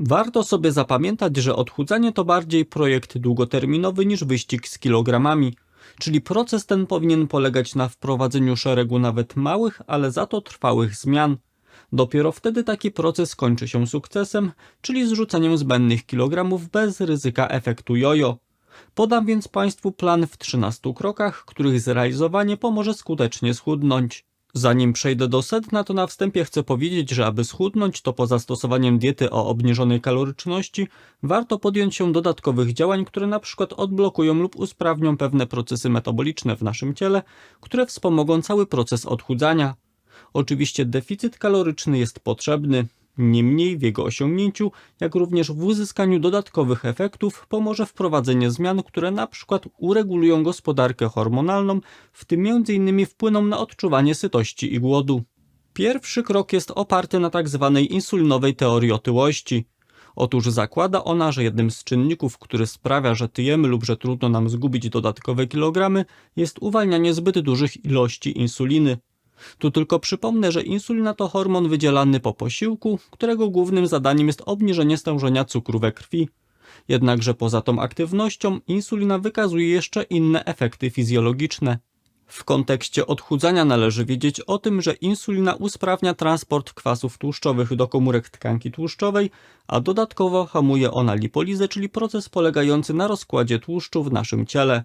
Warto sobie zapamiętać, że odchudzanie to bardziej projekt długoterminowy niż wyścig z kilogramami, czyli proces ten powinien polegać na wprowadzeniu szeregu nawet małych, ale za to trwałych zmian. Dopiero wtedy taki proces kończy się sukcesem, czyli zrzuceniem zbędnych kilogramów bez ryzyka efektu jojo. Podam więc Państwu plan w 13 krokach, których zrealizowanie pomoże skutecznie schudnąć. Zanim przejdę do sedna, to na wstępie chcę powiedzieć, że aby schudnąć, to poza stosowaniem diety o obniżonej kaloryczności, warto podjąć się dodatkowych działań, które na przykład odblokują lub usprawnią pewne procesy metaboliczne w naszym ciele, które wspomogą cały proces odchudzania. Oczywiście deficyt kaloryczny jest potrzebny. Niemniej w jego osiągnięciu, jak również w uzyskaniu dodatkowych efektów pomoże wprowadzenie zmian, które na przykład uregulują gospodarkę hormonalną, w tym m.in. wpłyną na odczuwanie sytości i głodu. Pierwszy krok jest oparty na tzw. insulinowej teorii otyłości. Otóż zakłada ona, że jednym z czynników, który sprawia, że tyjemy lub że trudno nam zgubić dodatkowe kilogramy, jest uwalnianie zbyt dużych ilości insuliny. Tu tylko przypomnę, że insulina to hormon wydzielany po posiłku, którego głównym zadaniem jest obniżenie stężenia cukru we krwi. Jednakże poza tą aktywnością insulina wykazuje jeszcze inne efekty fizjologiczne. W kontekście odchudzania należy wiedzieć o tym, że insulina usprawnia transport kwasów tłuszczowych do komórek tkanki tłuszczowej, a dodatkowo hamuje ona lipolizę, czyli proces polegający na rozkładzie tłuszczu w naszym ciele.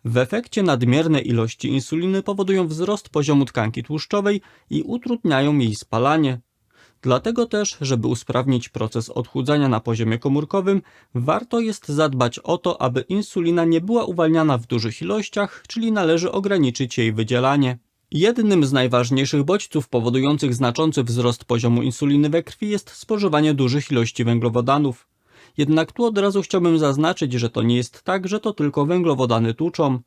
W efekcie nadmierne ilości insuliny powodują wzrost poziomu tkanki tłuszczowej i utrudniają jej spalanie. Dlatego też, żeby usprawnić proces odchudzania na poziomie komórkowym, warto jest zadbać o to, aby insulina nie była uwalniana w dużych ilościach, czyli należy ograniczyć jej wydzielanie. Jednym z najważniejszych bodźców powodujących znaczący wzrost poziomu insuliny we krwi jest spożywanie dużych ilości węglowodanów. Jednak tu od razu chciałbym zaznaczyć, że to nie jest tak, że to tylko węglowodany tłuczą.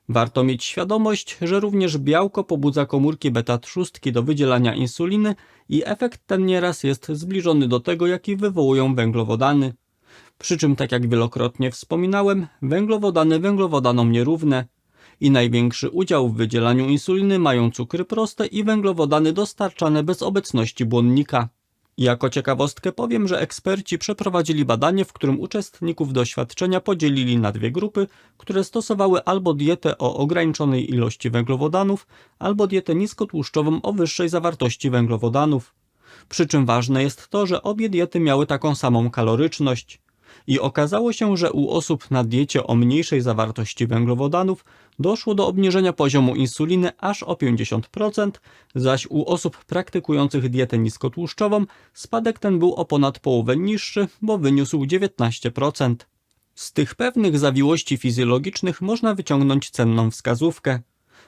Warto mieć świadomość, że również białko pobudza komórki beta-trzustki do wydzielania insuliny i efekt ten nieraz jest zbliżony do tego, jaki wywołują węglowodany. Przy czym, tak jak wielokrotnie wspominałem, węglowodany węglowodanom nierówne i największy udział w wydzielaniu insuliny mają cukry proste i węglowodany dostarczane bez obecności błonnika. Jako ciekawostkę powiem, że eksperci przeprowadzili badanie, w którym uczestników doświadczenia podzielili na dwie grupy, które stosowały albo dietę o ograniczonej ilości węglowodanów, albo dietę niskotłuszczową o wyższej zawartości węglowodanów. Przy czym ważne jest to, że obie diety miały taką samą kaloryczność. I okazało się, że u osób na diecie o mniejszej zawartości węglowodanów doszło do obniżenia poziomu insuliny aż o 50%, zaś u osób praktykujących dietę niskotłuszczową spadek ten był o ponad połowę niższy, bo wyniósł 19%. Z tych pewnych zawiłości fizjologicznych można wyciągnąć cenną wskazówkę.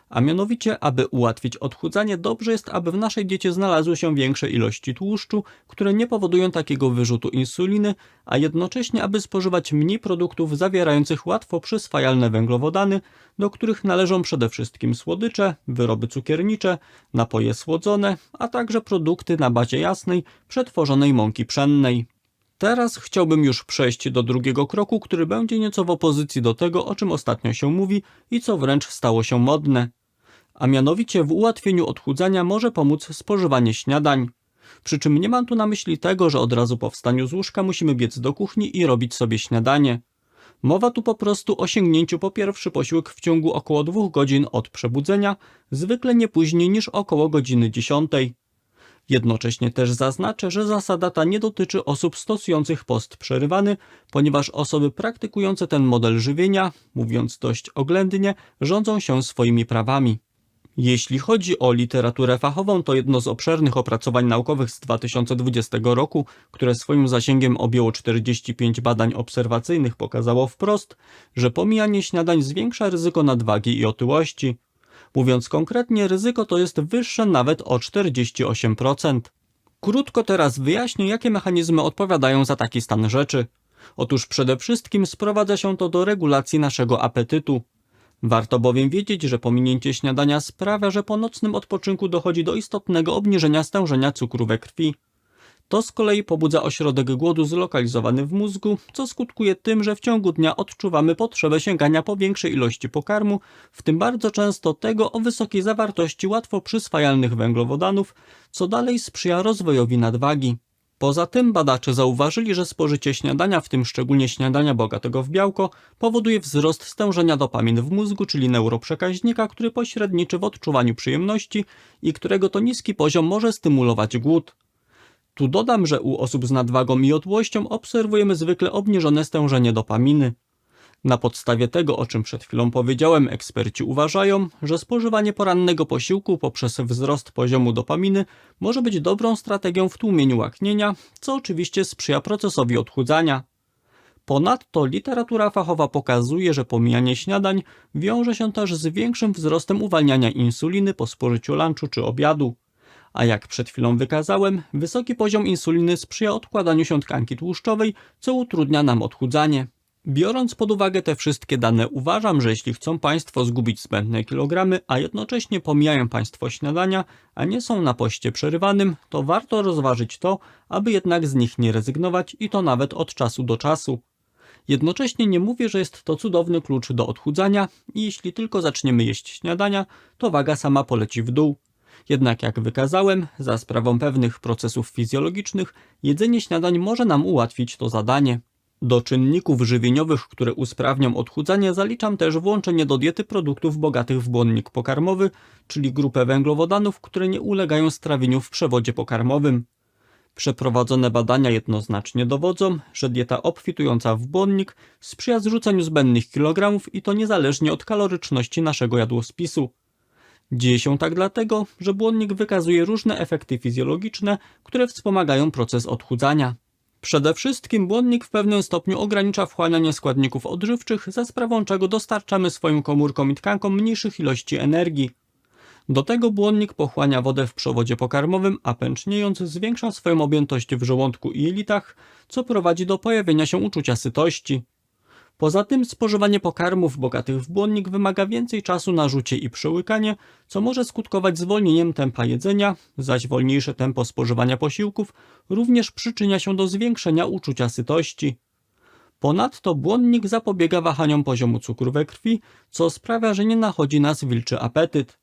A mianowicie, aby ułatwić odchudzanie, dobrze jest, aby w naszej diecie znalazły się większe ilości tłuszczu, które nie powodują takiego wyrzutu insuliny, a jednocześnie, aby spożywać mniej produktów zawierających łatwo przyswajalne węglowodany, do których należą przede wszystkim słodycze, wyroby cukiernicze, napoje słodzone, a także produkty na bazie jasnej, przetworzonej mąki pszennej. Teraz chciałbym już przejść do drugiego kroku, który będzie nieco w opozycji do tego, o czym ostatnio się mówi i co wręcz stało się modne. A mianowicie w ułatwieniu odchudzania może pomóc spożywanie śniadań. Przy czym nie mam tu na myśli tego, że od razu po wstaniu z łóżka musimy biec do kuchni i robić sobie śniadanie. Mowa tu po prostu o sięgnięciu po pierwszy posiłek w ciągu około 2 godzin od przebudzenia, zwykle nie później niż około godziny 10. Jednocześnie też zaznaczę, że zasada ta nie dotyczy osób stosujących post przerywany, ponieważ osoby praktykujące ten model żywienia, mówiąc dość oględnie, rządzą się swoimi prawami. Jeśli chodzi o literaturę fachową, to jedno z obszernych opracowań naukowych z 2020 roku, które swoim zasięgiem objęło 45 badań obserwacyjnych, pokazało wprost, że pomijanie śniadań zwiększa ryzyko nadwagi i otyłości. Mówiąc konkretnie, ryzyko to jest wyższe nawet o 48%. Krótko teraz wyjaśnię, jakie mechanizmy odpowiadają za taki stan rzeczy. Otóż przede wszystkim sprowadza się to do regulacji naszego apetytu. Warto bowiem wiedzieć, że pominięcie śniadania sprawia, że po nocnym odpoczynku dochodzi do istotnego obniżenia stężenia cukru we krwi. To z kolei pobudza ośrodek głodu zlokalizowany w mózgu, co skutkuje tym, że w ciągu dnia odczuwamy potrzebę sięgania po większej ilości pokarmu, w tym bardzo często tego o wysokiej zawartości łatwo przyswajalnych węglowodanów, co dalej sprzyja rozwojowi nadwagi. Poza tym badacze zauważyli, że spożycie śniadania, w tym szczególnie śniadania bogatego w białko, powoduje wzrost stężenia dopamin w mózgu, czyli neuroprzekaźnika, który pośredniczy w odczuwaniu przyjemności i którego to niski poziom może stymulować głód. Tu dodam, że u osób z nadwagą i otyłością obserwujemy zwykle obniżone stężenie dopaminy. Na podstawie tego, o czym przed chwilą powiedziałem, eksperci uważają, że spożywanie porannego posiłku poprzez wzrost poziomu dopaminy może być dobrą strategią w tłumieniu łaknienia, co oczywiście sprzyja procesowi odchudzania. Ponadto literatura fachowa pokazuje, że pomijanie śniadań wiąże się też z większym wzrostem uwalniania insuliny po spożyciu lunchu czy obiadu. A jak przed chwilą wykazałem, wysoki poziom insuliny sprzyja odkładaniu się tkanki tłuszczowej, co utrudnia nam odchudzanie. Biorąc pod uwagę te wszystkie dane, uważam, że jeśli chcą Państwo zgubić zbędne kilogramy, a jednocześnie pomijają Państwo śniadania, a nie są na poście przerywanym, to warto rozważyć to, aby jednak z nich nie rezygnować i to nawet od czasu do czasu. Jednocześnie nie mówię, że jest to cudowny klucz do odchudzania i jeśli tylko zaczniemy jeść śniadania, to waga sama poleci w dół. Jednak jak wykazałem, za sprawą pewnych procesów fizjologicznych, jedzenie śniadań może nam ułatwić to zadanie. Do czynników żywieniowych, które usprawnią odchudzanie, zaliczam też włączenie do diety produktów bogatych w błonnik pokarmowy, czyli grupę węglowodanów, które nie ulegają strawieniu w przewodzie pokarmowym. Przeprowadzone badania jednoznacznie dowodzą, że dieta obfitująca w błonnik sprzyja zrzuceniu zbędnych kilogramów i to niezależnie od kaloryczności naszego jadłospisu. Dzieje się tak dlatego, że błonnik wykazuje różne efekty fizjologiczne, które wspomagają proces odchudzania. Przede wszystkim błonnik w pewnym stopniu ogranicza wchłanianie składników odżywczych, za sprawą czego dostarczamy swoim komórkom i tkankom mniejszych ilości energii. Do tego błonnik pochłania wodę w przewodzie pokarmowym, a pęczniejąc zwiększa swoją objętość w żołądku i jelitach, co prowadzi do pojawienia się uczucia sytości. Poza tym spożywanie pokarmów bogatych w błonnik wymaga więcej czasu na żucie i przełykanie, co może skutkować zwolnieniem tempa jedzenia, zaś wolniejsze tempo spożywania posiłków również przyczynia się do zwiększenia uczucia sytości. Ponadto błonnik zapobiega wahaniom poziomu cukru we krwi, co sprawia, że nie nachodzi nas wilczy apetyt.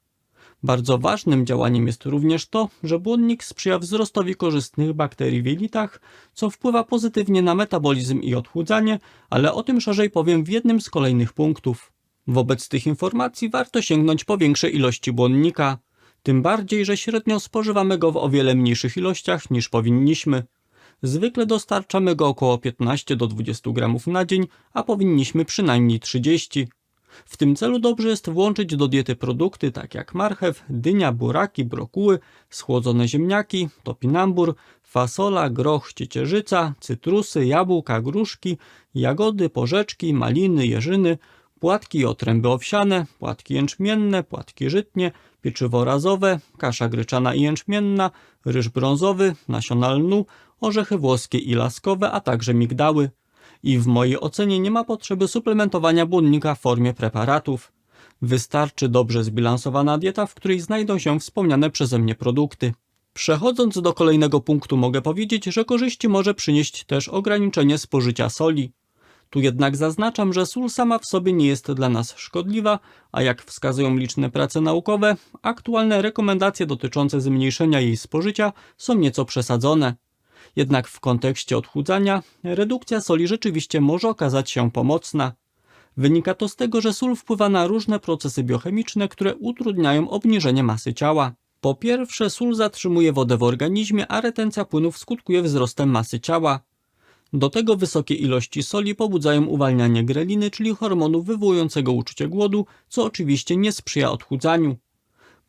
Bardzo ważnym działaniem jest również to, że błonnik sprzyja wzrostowi korzystnych bakterii w jelitach, co wpływa pozytywnie na metabolizm i odchudzanie, ale o tym szerzej powiem w jednym z kolejnych punktów. Wobec tych informacji warto sięgnąć po większe ilości błonnika, tym bardziej, że średnio spożywamy go w o wiele mniejszych ilościach niż powinniśmy. Zwykle dostarczamy go około 15 do 20 gramów na dzień, a powinniśmy przynajmniej 30. W tym celu dobrze jest włączyć do diety produkty tak jak marchew, dynia, buraki, brokuły, schłodzone ziemniaki, topinambur, fasola, groch, ciecierzyca, cytrusy, jabłka, gruszki, jagody, porzeczki, maliny, jeżyny, płatki i otręby owsiane, płatki jęczmienne, płatki żytnie, pieczywo razowe, kasza gryczana i jęczmienna, ryż brązowy, nasiona lnu, orzechy włoskie i laskowe, a także migdały. I w mojej ocenie nie ma potrzeby suplementowania błonnika w formie preparatów. Wystarczy dobrze zbilansowana dieta, w której znajdą się wspomniane przeze mnie produkty. Przechodząc do kolejnego punktu, mogę powiedzieć, że korzyści może przynieść też ograniczenie spożycia soli. Tu jednak zaznaczam, że sól sama w sobie nie jest dla nas szkodliwa, a jak wskazują liczne prace naukowe, aktualne rekomendacje dotyczące zmniejszenia jej spożycia są nieco przesadzone. Jednak w kontekście odchudzania redukcja soli rzeczywiście może okazać się pomocna. Wynika to z tego, że sól wpływa na różne procesy biochemiczne, które utrudniają obniżenie masy ciała. Po pierwsze, sól zatrzymuje wodę w organizmie, a retencja płynów skutkuje wzrostem masy ciała. Do tego wysokie ilości soli pobudzają uwalnianie greliny, czyli hormonu wywołującego uczucie głodu, co oczywiście nie sprzyja odchudzaniu.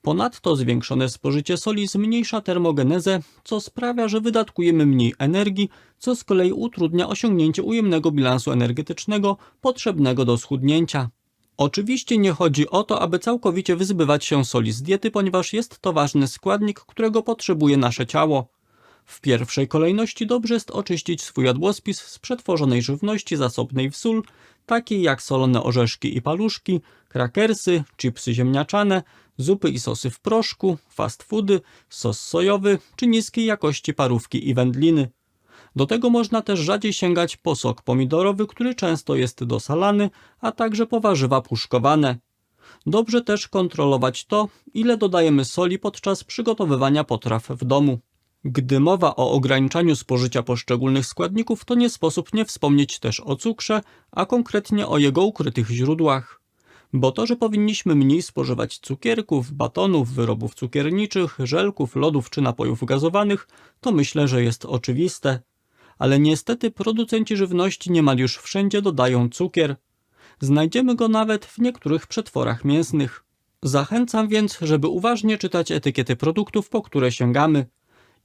Ponadto zwiększone spożycie soli zmniejsza termogenezę, co sprawia, że wydatkujemy mniej energii, co z kolei utrudnia osiągnięcie ujemnego bilansu energetycznego potrzebnego do schudnięcia. Oczywiście nie chodzi o to, aby całkowicie wyzbywać się soli z diety, ponieważ jest to ważny składnik, którego potrzebuje nasze ciało. W pierwszej kolejności dobrze jest oczyścić swój jadłospis z przetworzonej żywności zasobnej w sól, takiej jak solone orzeszki i paluszki, krakersy, chipsy ziemniaczane, zupy i sosy w proszku, fast foody, sos sojowy czy niskiej jakości parówki i wędliny. Do tego można też rzadziej sięgać po sok pomidorowy, który często jest dosalany, a także po warzywa puszkowane. Dobrze też kontrolować to, ile dodajemy soli podczas przygotowywania potraw w domu. Gdy mowa o ograniczaniu spożycia poszczególnych składników, to nie sposób nie wspomnieć też o cukrze, a konkretnie o jego ukrytych źródłach. Bo to, że powinniśmy mniej spożywać cukierków, batonów, wyrobów cukierniczych, żelków, lodów czy napojów gazowanych, to myślę, że jest oczywiste. Ale niestety producenci żywności niemal już wszędzie dodają cukier. Znajdziemy go nawet w niektórych przetworach mięsnych. Zachęcam więc, żeby uważnie czytać etykiety produktów, po które sięgamy.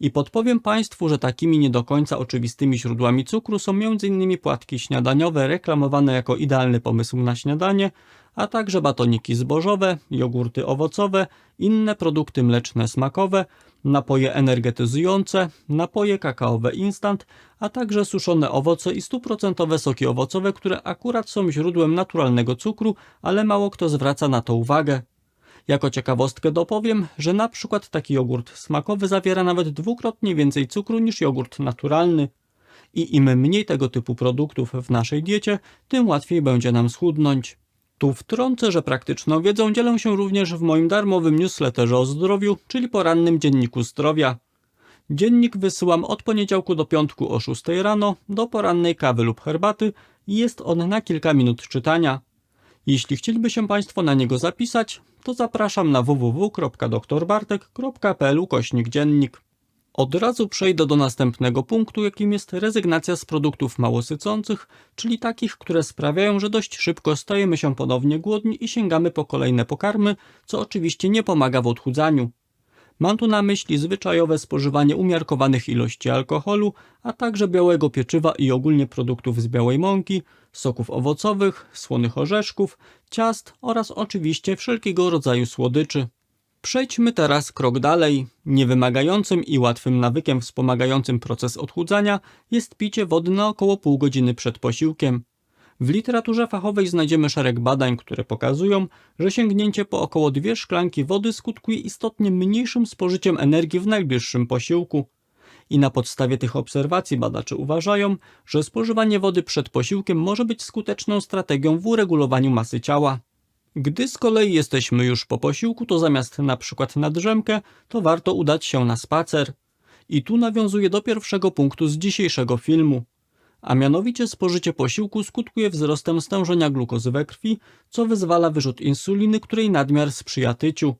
I podpowiem Państwu, że takimi nie do końca oczywistymi źródłami cukru są m.in. płatki śniadaniowe reklamowane jako idealny pomysł na śniadanie, a także batoniki zbożowe, jogurty owocowe, inne produkty mleczne smakowe, napoje energetyzujące, napoje kakaowe instant, a także suszone owoce i 100% soki owocowe, które akurat są źródłem naturalnego cukru, ale mało kto zwraca na to uwagę. Jako ciekawostkę dopowiem, że na przykład taki jogurt smakowy zawiera nawet dwukrotnie więcej cukru niż jogurt naturalny. I im mniej tego typu produktów w naszej diecie, tym łatwiej będzie nam schudnąć. Tu wtrącę, że praktyczną wiedzą dzielę się również w moim darmowym newsletterze o zdrowiu, czyli porannym dzienniku zdrowia. Dziennik wysyłam od poniedziałku do piątku o 6 rano do porannej kawy lub herbaty i jest on na kilka minut czytania. Jeśli chcieliby się Państwo na niego zapisać, to zapraszam na www.drbartek.pl/dziennik. Od razu przejdę do następnego punktu, jakim jest rezygnacja z produktów małosycących, czyli takich, które sprawiają, że dość szybko stajemy się ponownie głodni i sięgamy po kolejne pokarmy, co oczywiście nie pomaga w odchudzaniu. Mam tu na myśli zwyczajowe spożywanie umiarkowanych ilości alkoholu, a także białego pieczywa i ogólnie produktów z białej mąki, soków owocowych, słonych orzeszków, ciast oraz oczywiście wszelkiego rodzaju słodyczy. Przejdźmy teraz krok dalej. Niewymagającym i łatwym nawykiem wspomagającym proces odchudzania jest picie wody na około pół godziny przed posiłkiem. W literaturze fachowej znajdziemy szereg badań, które pokazują, że sięgnięcie po około 2 szklanki wody skutkuje istotnie mniejszym spożyciem energii w najbliższym posiłku. I na podstawie tych obserwacji badacze uważają, że spożywanie wody przed posiłkiem może być skuteczną strategią w uregulowaniu masy ciała. Gdy z kolei jesteśmy już po posiłku, to zamiast na przykład na drzemkę, to warto udać się na spacer. I tu nawiązuję do pierwszego punktu z dzisiejszego filmu. A mianowicie spożycie posiłku skutkuje wzrostem stężenia glukozy we krwi, co wyzwala wyrzut insuliny, której nadmiar sprzyja tyciu.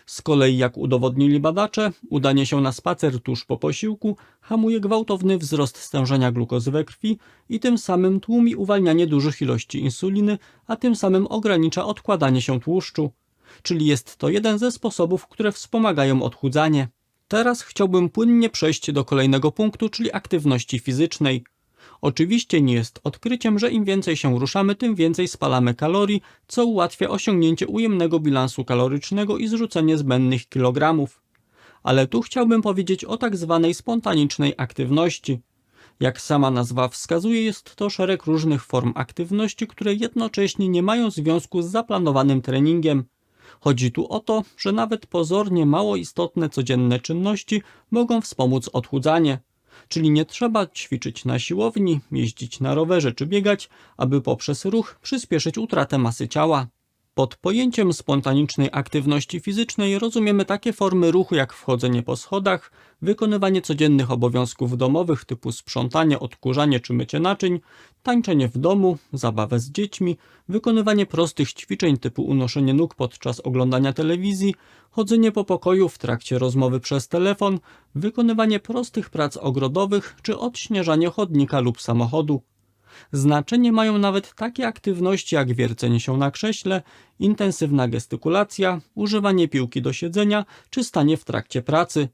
Z kolei, jak udowodnili badacze, udanie się na spacer tuż po posiłku hamuje gwałtowny wzrost stężenia glukozy we krwi i tym samym tłumi uwalnianie dużych ilości insuliny, a tym samym ogranicza odkładanie się tłuszczu. Czyli jest to jeden ze sposobów, które wspomagają odchudzanie. Teraz chciałbym płynnie przejść do kolejnego punktu, czyli aktywności fizycznej. Oczywiście nie jest odkryciem, że im więcej się ruszamy, tym więcej spalamy kalorii, co ułatwia osiągnięcie ujemnego bilansu kalorycznego i zrzucenie zbędnych kilogramów. Ale tu chciałbym powiedzieć o tak zwanej spontanicznej aktywności. Jak sama nazwa wskazuje, jest to szereg różnych form aktywności, które jednocześnie nie mają związku z zaplanowanym treningiem. Chodzi tu o to, że nawet pozornie mało istotne codzienne czynności mogą wspomóc odchudzanie. Czyli nie trzeba ćwiczyć na siłowni, jeździć na rowerze czy biegać, aby poprzez ruch przyspieszyć utratę masy ciała. Pod pojęciem spontanicznej aktywności fizycznej rozumiemy takie formy ruchu jak wchodzenie po schodach, wykonywanie codziennych obowiązków domowych typu sprzątanie, odkurzanie czy mycie naczyń, tańczenie w domu, zabawę z dziećmi, wykonywanie prostych ćwiczeń typu unoszenie nóg podczas oglądania telewizji, chodzenie po pokoju w trakcie rozmowy przez telefon, wykonywanie prostych prac ogrodowych czy odśnieżanie chodnika lub samochodu. Znaczenie mają nawet takie aktywności jak wiercenie się na krześle, intensywna gestykulacja, używanie piłki do siedzenia czy stanie w trakcie pracy.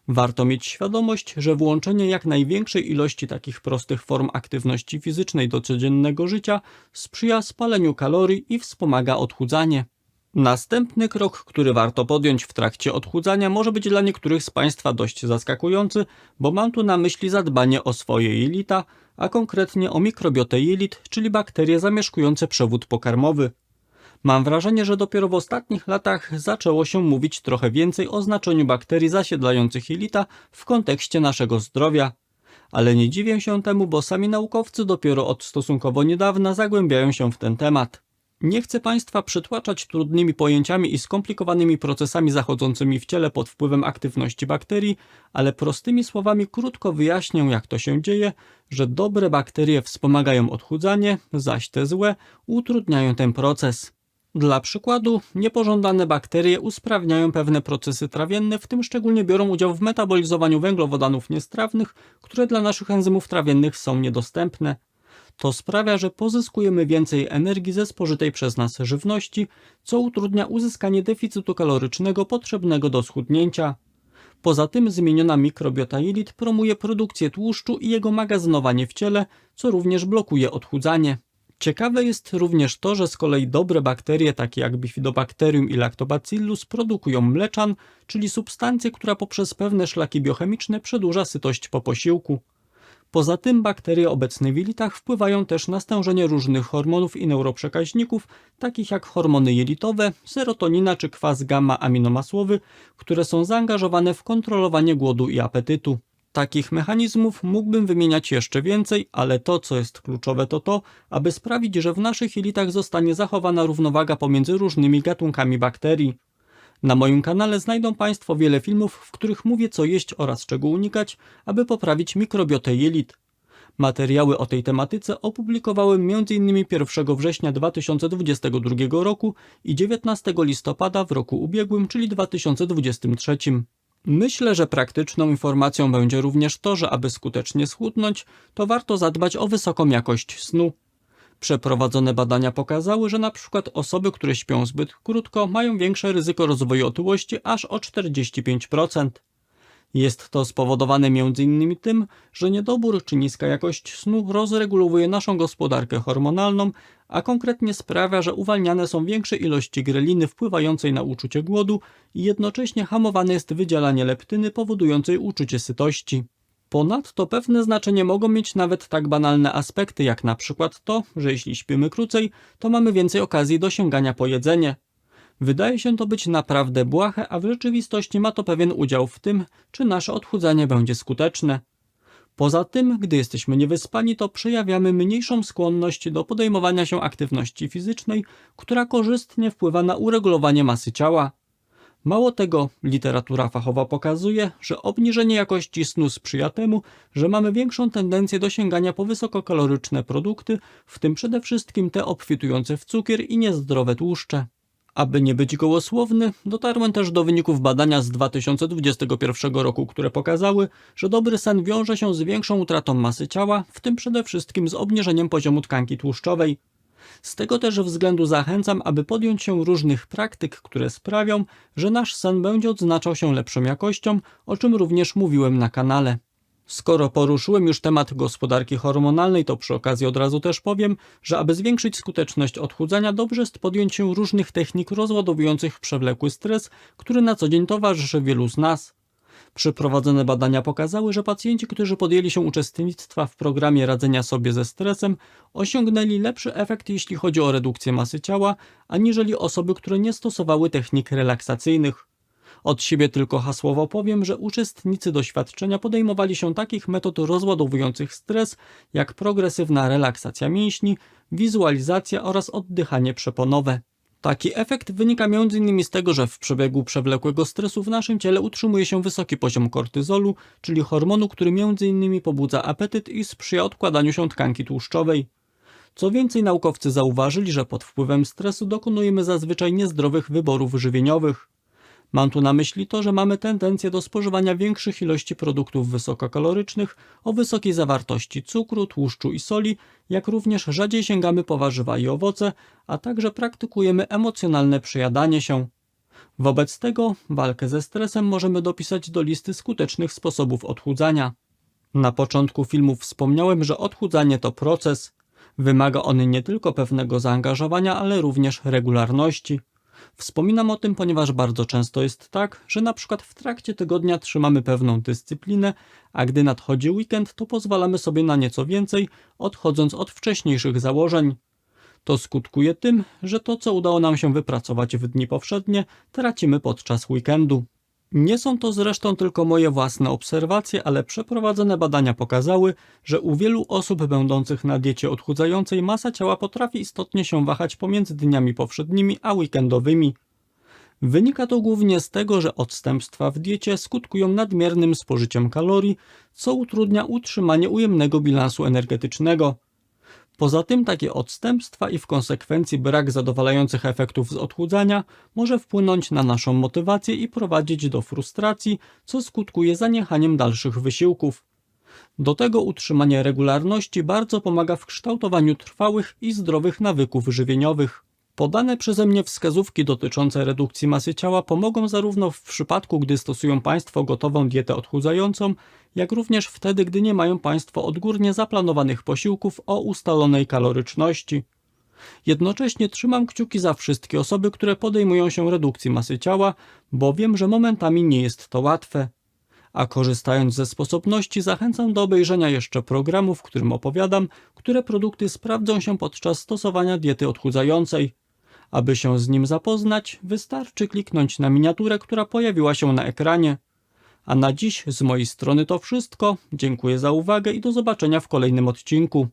Warto mieć świadomość, że włączenie jak największej ilości takich prostych form aktywności fizycznej do codziennego życia sprzyja spaleniu kalorii i wspomaga odchudzanie. Następny krok, który warto podjąć w trakcie odchudzania, może być dla niektórych z Państwa dość zaskakujący, bo mam tu na myśli zadbanie o swoje jelita, a konkretnie o mikrobiotę jelit, czyli bakterie zamieszkujące przewód pokarmowy. Mam wrażenie, że dopiero w ostatnich latach zaczęło się mówić trochę więcej o znaczeniu bakterii zasiedlających jelita w kontekście naszego zdrowia. Ale nie dziwię się temu, bo sami naukowcy dopiero od stosunkowo niedawna zagłębiają się w ten temat. Nie chcę Państwa przytłaczać trudnymi pojęciami i skomplikowanymi procesami zachodzącymi w ciele pod wpływem aktywności bakterii, ale prostymi słowami krótko wyjaśnię, jak to się dzieje, że dobre bakterie wspomagają odchudzanie, zaś te złe utrudniają ten proces. Dla przykładu, niepożądane bakterie usprawniają pewne procesy trawienne, w tym szczególnie biorą udział w metabolizowaniu węglowodanów niestrawnych, które dla naszych enzymów trawiennych są niedostępne. To sprawia, że pozyskujemy więcej energii ze spożytej przez nas żywności, co utrudnia uzyskanie deficytu kalorycznego potrzebnego do schudnięcia. Poza tym zmieniona mikrobiota jelit promuje produkcję tłuszczu i jego magazynowanie w ciele, co również blokuje odchudzanie. Ciekawe jest również to, że z kolei dobre bakterie, takie jak Bifidobacterium i Lactobacillus, produkują mleczan, czyli substancję, która poprzez pewne szlaki biochemiczne przedłuża sytość po posiłku. Poza tym bakterie obecne w jelitach wpływają też na stężenie różnych hormonów i neuroprzekaźników, takich jak hormony jelitowe, serotonina czy kwas gamma-aminomasłowy, które są zaangażowane w kontrolowanie głodu i apetytu. Takich mechanizmów mógłbym wymieniać jeszcze więcej, ale to, co jest kluczowe, to to, aby sprawić, że w naszych jelitach zostanie zachowana równowaga pomiędzy różnymi gatunkami bakterii. Na moim kanale znajdą Państwo wiele filmów, w których mówię, co jeść oraz czego unikać, aby poprawić mikrobiotę jelit. Materiały o tej tematyce opublikowałem m.in. 1 września 2022 roku i 19 listopada w roku ubiegłym, czyli 2023. Myślę, że praktyczną informacją będzie również to, że aby skutecznie schudnąć, to warto zadbać o wysoką jakość snu. Przeprowadzone badania pokazały, że np. osoby, które śpią zbyt krótko, mają większe ryzyko rozwoju otyłości aż o 45%. Jest to spowodowane m.in. tym, że niedobór czy niska jakość snu rozregulowuje naszą gospodarkę hormonalną, a konkretnie sprawia, że uwalniane są większe ilości greliny wpływającej na uczucie głodu i jednocześnie hamowane jest wydzielanie leptyny powodującej uczucie sytości. Ponadto pewne znaczenie mogą mieć nawet tak banalne aspekty jak na przykład to, że jeśli śpimy krócej, to mamy więcej okazji do sięgania po jedzenie. Wydaje się to być naprawdę błahe, a w rzeczywistości ma to pewien udział w tym, czy nasze odchudzanie będzie skuteczne. Poza tym, gdy jesteśmy niewyspani, to przejawiamy mniejszą skłonność do podejmowania się aktywności fizycznej, która korzystnie wpływa na uregulowanie masy ciała. Mało tego, literatura fachowa pokazuje, że obniżenie jakości snu sprzyja temu, że mamy większą tendencję do sięgania po wysokokaloryczne produkty, w tym przede wszystkim te obfitujące w cukier i niezdrowe tłuszcze. Aby nie być gołosłowny, dotarłem też do wyników badania z 2021 roku, które pokazały, że dobry sen wiąże się z większą utratą masy ciała, w tym przede wszystkim z obniżeniem poziomu tkanki tłuszczowej. Z tego też względu zachęcam, aby podjąć się różnych praktyk, które sprawią, że nasz sen będzie odznaczał się lepszą jakością, o czym również mówiłem na kanale. Skoro poruszyłem już temat gospodarki hormonalnej, to przy okazji od razu też powiem, że aby zwiększyć skuteczność odchudzania, dobrze jest podjąć się różnych technik rozładowujących przewlekły stres, który na co dzień towarzyszy wielu z nas. Przeprowadzone badania pokazały, że pacjenci, którzy podjęli się uczestnictwa w programie radzenia sobie ze stresem, osiągnęli lepszy efekt, jeśli chodzi o redukcję masy ciała, aniżeli osoby, które nie stosowały technik relaksacyjnych. Od siebie tylko hasłowo powiem, że uczestnicy doświadczenia podejmowali się takich metod rozładowujących stres, jak progresywna relaksacja mięśni, wizualizacja oraz oddychanie przeponowe. Taki efekt wynika m.in. z tego, że w przebiegu przewlekłego stresu w naszym ciele utrzymuje się wysoki poziom kortyzolu, czyli hormonu, który m.in. pobudza apetyt i sprzyja odkładaniu się tkanki tłuszczowej. Co więcej, naukowcy zauważyli, że pod wpływem stresu dokonujemy zazwyczaj niezdrowych wyborów żywieniowych. Mam tu na myśli to, że mamy tendencję do spożywania większych ilości produktów wysokokalorycznych o wysokiej zawartości cukru, tłuszczu i soli, jak również rzadziej sięgamy po warzywa i owoce, a także praktykujemy emocjonalne przejadanie się. Wobec tego walkę ze stresem możemy dopisać do listy skutecznych sposobów odchudzania. Na początku filmu wspomniałem, że odchudzanie to proces. Wymaga on nie tylko pewnego zaangażowania, ale również regularności. Wspominam o tym, ponieważ bardzo często jest tak, że na przykład w trakcie tygodnia trzymamy pewną dyscyplinę, a gdy nadchodzi weekend, to pozwalamy sobie na nieco więcej, odchodząc od wcześniejszych założeń. To skutkuje tym, że to, co udało nam się wypracować w dni powszednie, tracimy podczas weekendu. Nie są to zresztą tylko moje własne obserwacje, ale przeprowadzone badania pokazały, że u wielu osób będących na diecie odchudzającej masa ciała potrafi istotnie się wahać pomiędzy dniami powszednimi a weekendowymi. Wynika to głównie z tego, że odstępstwa w diecie skutkują nadmiernym spożyciem kalorii, co utrudnia utrzymanie ujemnego bilansu energetycznego. Poza tym takie odstępstwa i w konsekwencji brak zadowalających efektów z odchudzania może wpłynąć na naszą motywację i prowadzić do frustracji, co skutkuje zaniechaniem dalszych wysiłków. Do tego utrzymanie regularności bardzo pomaga w kształtowaniu trwałych i zdrowych nawyków żywieniowych. Podane przeze mnie wskazówki dotyczące redukcji masy ciała pomogą zarówno w przypadku, gdy stosują Państwo gotową dietę odchudzającą, jak również wtedy, gdy nie mają Państwo odgórnie zaplanowanych posiłków o ustalonej kaloryczności. Jednocześnie trzymam kciuki za wszystkie osoby, które podejmują się redukcji masy ciała, bo wiem, że momentami nie jest to łatwe. A korzystając ze sposobności, zachęcam do obejrzenia jeszcze programu, w którym opowiadam, które produkty sprawdzą się podczas stosowania diety odchudzającej. Aby się z nim zapoznać, wystarczy kliknąć na miniaturę, która pojawiła się na ekranie. A na dziś z mojej strony to wszystko. Dziękuję za uwagę i do zobaczenia w kolejnym odcinku.